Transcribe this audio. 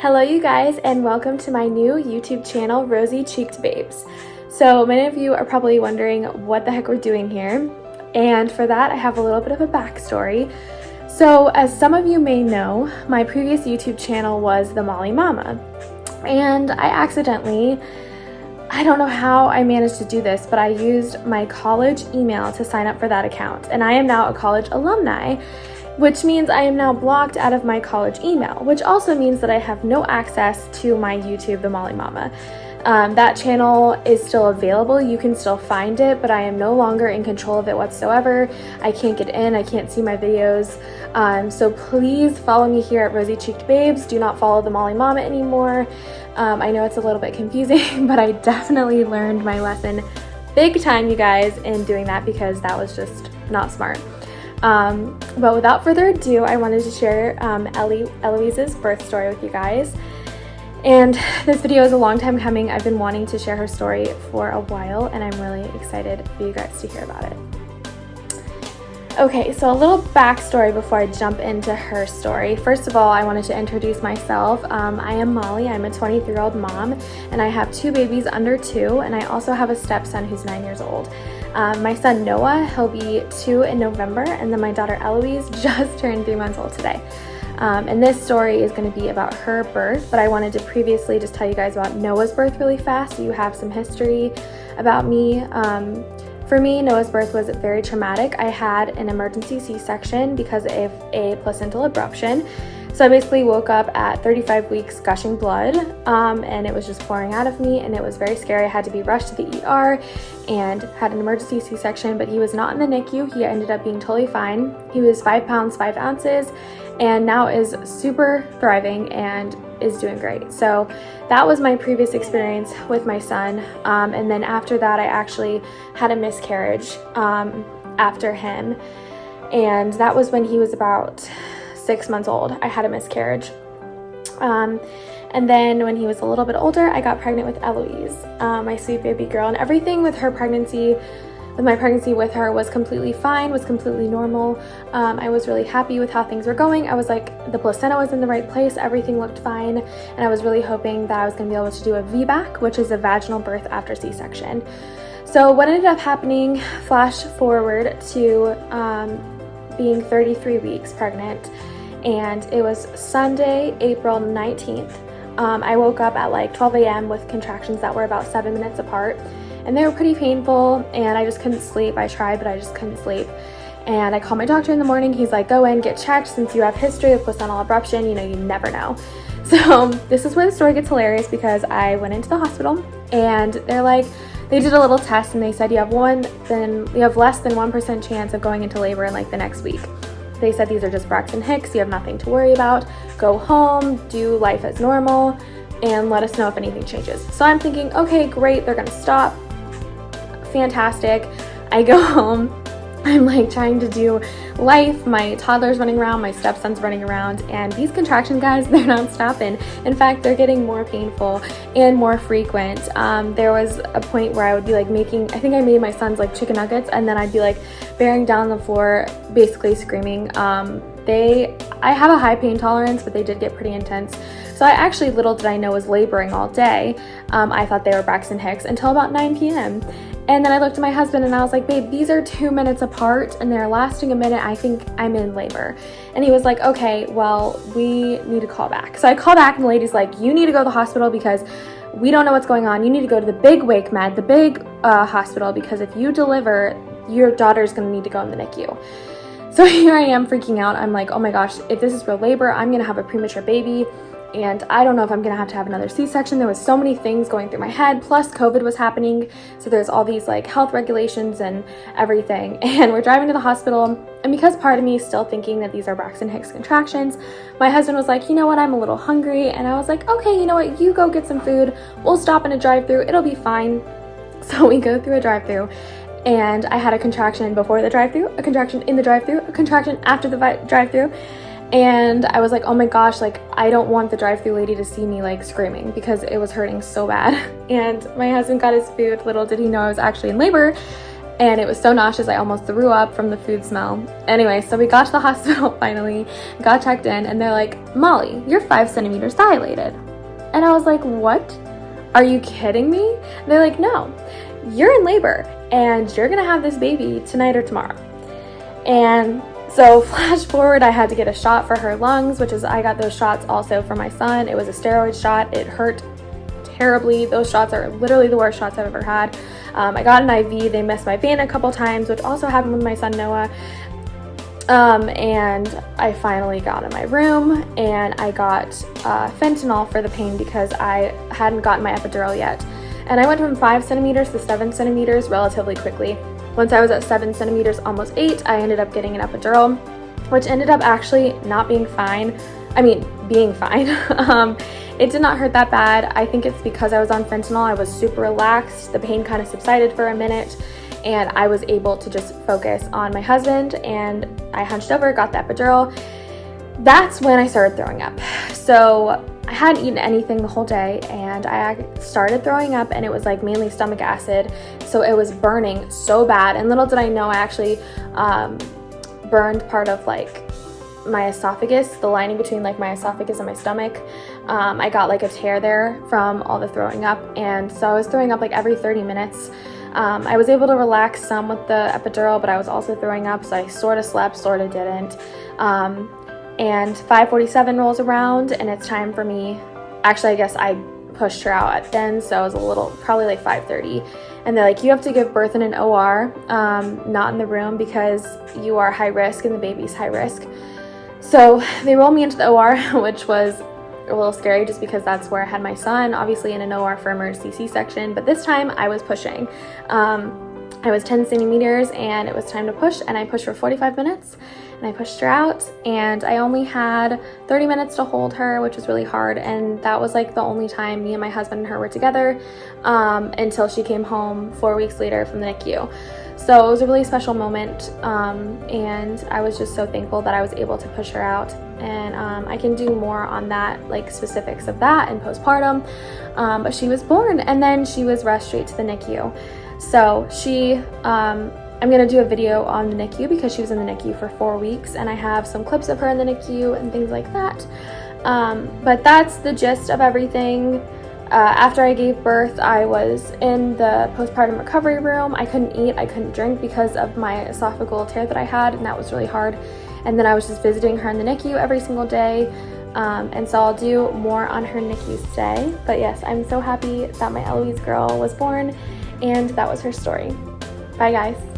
Hello you guys, and welcome to my new YouTube channel, Rosy Cheeked Babes. So many of you are probably wondering what the heck we're doing here, and for that I have a little bit of a backstory. So as some of you may know, my previous YouTube channel was The Molly Mama, and I don't know how I managed to do this, but I used my college email to sign up for that account, and I am now a college alumni, which means I am now blocked out of my college email, which also means that I have no access to my YouTube, The Molly Mama. That channel is still available, you can still find it, but I am no longer in control of it whatsoever. I can't get in, I can't see my videos, so please follow me here at Rosy Cheeked Babes. Do not follow The Molly Mama anymore. I know it's a little bit confusing, but I definitely learned my lesson big time, you guys, in doing that, because that was just not smart. But without further ado, I wanted to share Eloise's birth story with you guys. And this video is a long time coming. I've been wanting to share her story for a while, and I'm really excited for you guys to hear about it. Okay, so a little backstory before I jump into her story. First of all, I wanted to introduce myself. I am Molly. I'm a 23-year-old mom, and I have two babies under 2, and I also have a stepson who's 9 years old. My son Noah, he'll be 2 in November, and then my daughter Eloise just turned 3 months old today. And this story is going to be about her birth, but I wanted to previously just tell you guys about Noah's birth really fast, so you have some history about me. For me, Noah's birth was very traumatic. I had an emergency C-section because of a placental abruption. So I basically woke up at 35 weeks gushing blood, and it was just pouring out of me, and it was very scary. I had to be rushed to the ER and had an emergency C-section, but he was not in the NICU. He ended up being totally fine. He was 5 pounds, 5 ounces, and now is super thriving and is doing great. So that was my previous experience with my son. And then after that, I actually had a miscarriage after him. And that was when he was about 6 months old. I had a miscarriage. And then when he was a little bit older, I got pregnant with Eloise, my sweet baby girl, and everything with my pregnancy with her was completely fine, was completely normal. I was really happy with how things were going. I was like, the placenta was in the right place, everything looked fine, and I was really hoping that I was going to be able to do a VBAC, which is a vaginal birth after C-section. So what ended up happening, flash forward to being 33 weeks pregnant, and it was Sunday, April 19th. I woke up at like 12 a.m. with contractions that were about 7 minutes apart, and they were pretty painful, and I just couldn't sleep. I tried, but I just couldn't sleep. And I called my doctor in the morning. He's like, go in, get checked. Since you have history of placental abruption, you never know. So this is where the story gets hilarious, because I went into the hospital, and they did a little test, and they said you have less than 1% chance of going into labor in like the next week. They said these are just Braxton Hicks, you have nothing to worry about. Go home, do life as normal, and let us know if anything changes. So I'm thinking, okay, great, they're gonna stop. Fantastic. I go home, I'm like trying to do life, my toddler's running around, my stepson's running around, and these contractions, guys, they're not stopping. In fact, they're getting more painful and more frequent. There was a point where I would be like I made my son's like chicken nuggets, and then I'd be like bearing down on the floor, basically screaming. I have a high pain tolerance, but they did get pretty intense. So I actually, little did I know, was laboring all day. I thought they were Braxton Hicks until about 9 p.m. And then I looked at my husband and I was like, babe, these are 2 minutes apart and they're lasting a minute. I think I'm in labor. And he was like, okay, well, we need to call back. So I call back, and the lady's like, you need to go to the hospital because we don't know what's going on. You need to go to the big Wake Med, the big hospital, because if you deliver, your daughter's going to need to go in the NICU. So here I am freaking out. I'm like, oh my gosh, if this is real labor, I'm going to have a premature baby. And I don't know if I'm going to have another C-section. There was so many things going through my head, plus COVID was happening. So there's all these like health regulations and everything. And we're driving to the hospital. And because part of me is still thinking that these are Braxton Hicks contractions, my husband was like, you know what, I'm a little hungry. And I was like, okay, you know what, you go get some food. We'll stop in a drive-thru. It'll be fine. So we go through a drive-thru. And I had a contraction before the drive-thru, a contraction in the drive-thru, a contraction after the drive-thru. And I was like, oh my gosh, like I don't want the drive-thru lady to see me like screaming, because it was hurting so bad. And my husband got his food. Little did he know I was actually in labor. and it was so nauseous I almost threw up from the food smell. Anyway, so we got to the hospital finally, got checked in, and they're like, Molly, you're 5 centimeters dilated. And I was like, what? Are you kidding me? They're like, no, you're in labor and you're gonna have this baby tonight or tomorrow. And so flash forward, I had to get a shot for her lungs, which is, I got those shots also for my son. It was a steroid shot. It hurt terribly. Those shots are literally the worst shots I've ever had. I got an IV. They missed my vein a couple times, which also happened with my son Noah. And I finally got in my room and I got fentanyl for the pain because I hadn't gotten my epidural yet. And I went from 5 centimeters to 7 centimeters relatively quickly. Once I was at 7 centimeters, almost 8, I ended up getting an epidural, which ended up actually not being fine. I mean, being fine. It did not hurt that bad. I think it's because I was on fentanyl. I was super relaxed. The pain kind of subsided for a minute and I was able to just focus on my husband, and I hunched over, got the epidural. That's when I started throwing up. So I hadn't eaten anything the whole day and I started throwing up, and it was like mainly stomach acid. So it was burning so bad, and little did I know I actually burned part of like my esophagus, the lining between like my esophagus and my stomach. I got like a tear there from all the throwing up, and so I was throwing up like every 30 minutes. I was able to relax some with the epidural, but I was also throwing up, so I sort of slept, sort of didn't. And 5:47 rolls around and it's time for me. Actually, I guess I pushed her out at then, so it was probably like 5:30. And they're like, you have to give birth in an OR, not in the room, because you are high risk and the baby's high risk. So they rolled me into the OR, which was a little scary just because that's where I had my son, obviously in an OR for emergency C-section, but this time I was pushing. I was 10 centimeters and it was time to push, and I pushed for 45 minutes and I pushed her out, and I only had 30 minutes to hold her, which was really hard, and that was like the only time me and my husband and her were together until she came home 4 weeks later from the NICU. So it was a really special moment, and I was just so thankful that I was able to push her out, and I can do more on that, like specifics of that and postpartum, but she was born and then she was rushed straight to the NICU. So I'm gonna do a video on the NICU because she was in the NICU for 4 weeks, and I have some clips of her in the NICU and things like that. But that's the gist of everything. After I gave birth, I was in the postpartum recovery room. I couldn't eat, I couldn't drink because of my esophageal tear that I had, and that was really hard. And then I was just visiting her in the NICU every single day. And so I'll do more on her NICU stay. But yes, I'm so happy that my Eloise girl was born, and that was her story. Bye guys.